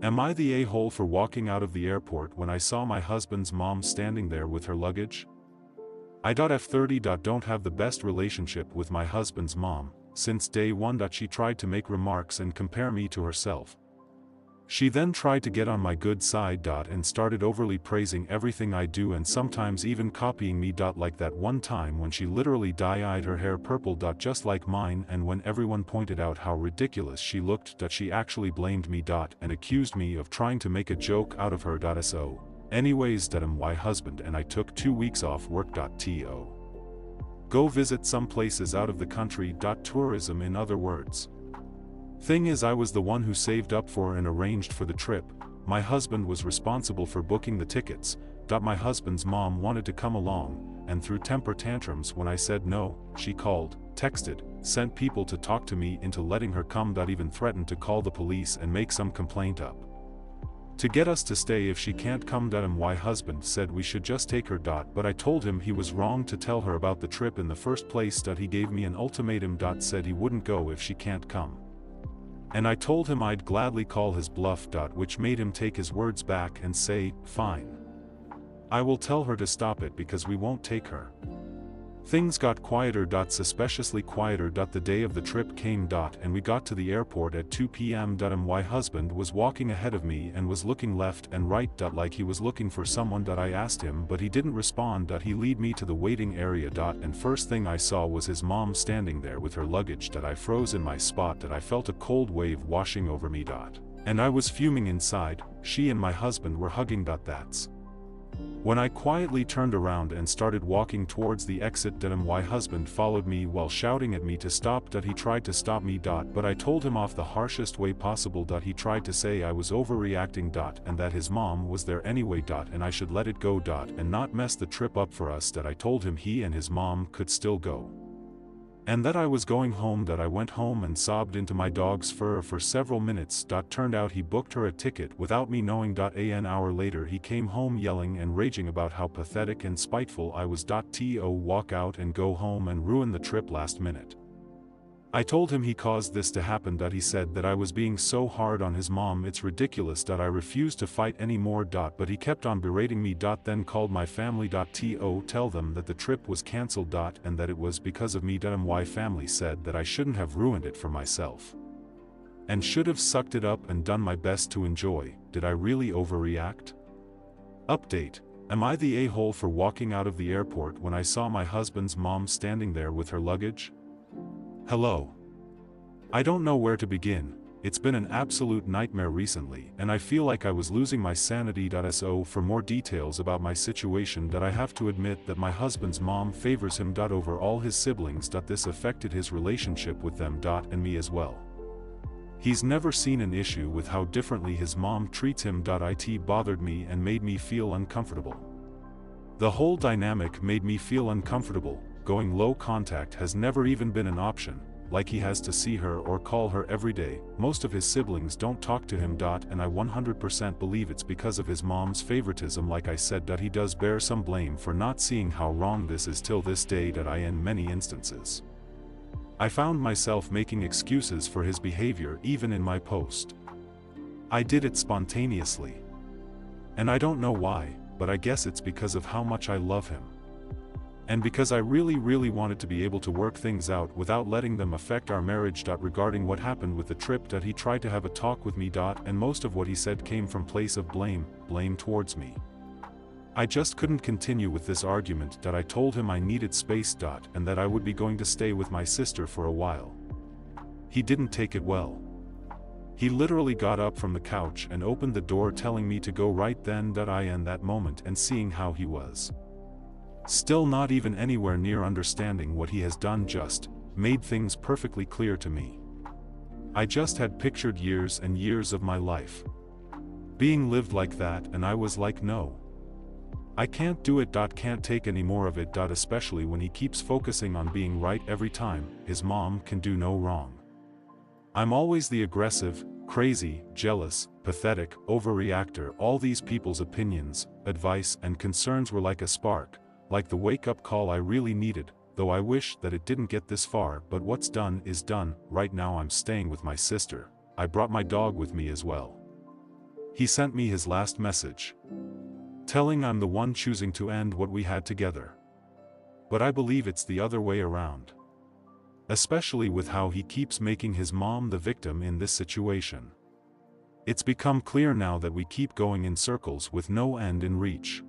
Am I the a-hole for walking out of the airport when I saw my husband's mom standing there with her luggage? I.F30. Don't have the best relationship with my husband's mom, since day one. She tried to make remarks and compare me to herself. She then tried to get on my good side. And started overly praising everything I do and sometimes even copying me. Like that one time when she literally dye-eyed her hair purple. Just like mine, and when everyone pointed out how ridiculous she looked. She actually blamed me. And accused me of trying to make a joke out of her. So, anyways, my husband and I took 2 weeks off work. To go visit some places out of the country. Tourism, in other words. Thing is, I was the one who saved up for and arranged for the trip. My husband was responsible for booking the tickets. My husband's mom wanted to come along, and threw temper tantrums when I said no. She called, texted, sent people to talk to me into letting her come. Even threatened to call the police and make some complaint up to get us to stay if she can't come. My husband said we should just take her. But I told him he was wrong to tell her about the trip in the first place. He gave me an ultimatum. Said he wouldn't go if she can't come. And I told him I'd gladly call his bluff. Which made him take his words back and say, fine. I will tell her to stop it because we won't take her. Things got quieter. Suspiciously quieter. The day of the trip came. And we got to the airport at 2 p.m. My husband was walking ahead of me and was looking left and right. Like he was looking for someone. I asked him, but he didn't respond. He lead me to the waiting area. And first thing I saw was his mom standing there with her luggage. I froze in my spot. I felt a cold wave washing over me. And I was fuming inside. She and my husband were hugging. That's when I quietly turned around and started walking towards the exit. My husband followed me while shouting at me to stop. He tried to stop me. But I told him off the harshest way possible. He tried to say I was overreacting. And that his mom was there anyway. And I should let it go. And not mess the trip up for us. I told him he and his mom could still go. And that I was going home. I went home and sobbed into my dog's fur for several minutes. Turned out he booked her a ticket without me knowing. An hour later he came home yelling and raging about how pathetic and spiteful I was. To walk out and go home and ruin the trip last minute. I told him he caused this to happen. He said that I was being so hard on his mom. It's ridiculous. I refused to fight anymore. But he kept on berating me. Then called my family. To tell them that the trip was cancelled. And that it was because of me. My family said that I shouldn't have ruined it for myself. And should have sucked it up and done my best to enjoy. Did I really overreact? Update. Am I the a-hole for walking out of the airport when I saw my husband's mom standing there with her luggage? Hello. I don't know where to begin. It's been an absolute nightmare recently, and I feel like I was losing my sanity. So for more details about my situation, I have to admit that my husband's mom favors him over all his siblings. This affected his relationship with them and me as well. He's never seen an issue with how differently his mom treats him. It bothered me and made me feel uncomfortable. The whole dynamic made me feel uncomfortable. Going low contact has never even been an option, like he has to see her or call her every day. Most of his siblings don't talk to him. And I 100% believe it's because of his mom's favoritism. Like I said, he does bear some blame for not seeing how wrong this is till this day. In many instances, I found myself making excuses for his behavior even in my post. I did it spontaneously. And I don't know why, but I guess it's because of how much I love him. And because I really wanted to be able to work things out without letting them affect our marriage. Regarding what happened with the trip, he tried to have a talk with me. And most of what he said came from place of blame towards me. I just couldn't continue with this argument. I told him I needed space. And that I would be going to stay with my sister for a while. He didn't take it well. He literally got up from the couch and opened the door, telling me to go right then. In that moment, and seeing how he was still not even anywhere near understanding what he has done, just made things perfectly clear to me. I just had pictured years and years of my life being lived like that, and I was like, no. I can't do it. Can't take any more of it. Especially when he keeps focusing on being right every time. His mom can do no wrong. I'm always the aggressive, crazy, jealous, pathetic, overreactor. All these people's opinions, advice, and concerns were like a spark, like the wake-up call I really needed, though I wish that it didn't get this far. But what's done is done. Right now I'm staying with my sister. I brought my dog with me as well. He sent me his last message, telling I'm the one choosing to end what we had together. But I believe it's the other way around. Especially with how he keeps making his mom the victim in this situation. It's become clear now that we keep going in circles with no end in reach.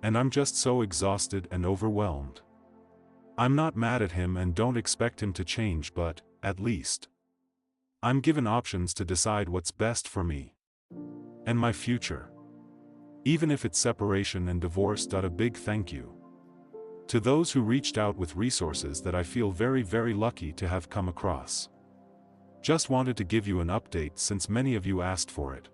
And I'm just so exhausted and overwhelmed. I'm not mad at him and don't expect him to change, but, at least, I'm given options to decide what's best for me and my future. Even if it's separation and divorce. A big thank you to those who reached out with resources that I feel very, very lucky to have come across. Just wanted to give you an update since many of you asked for it.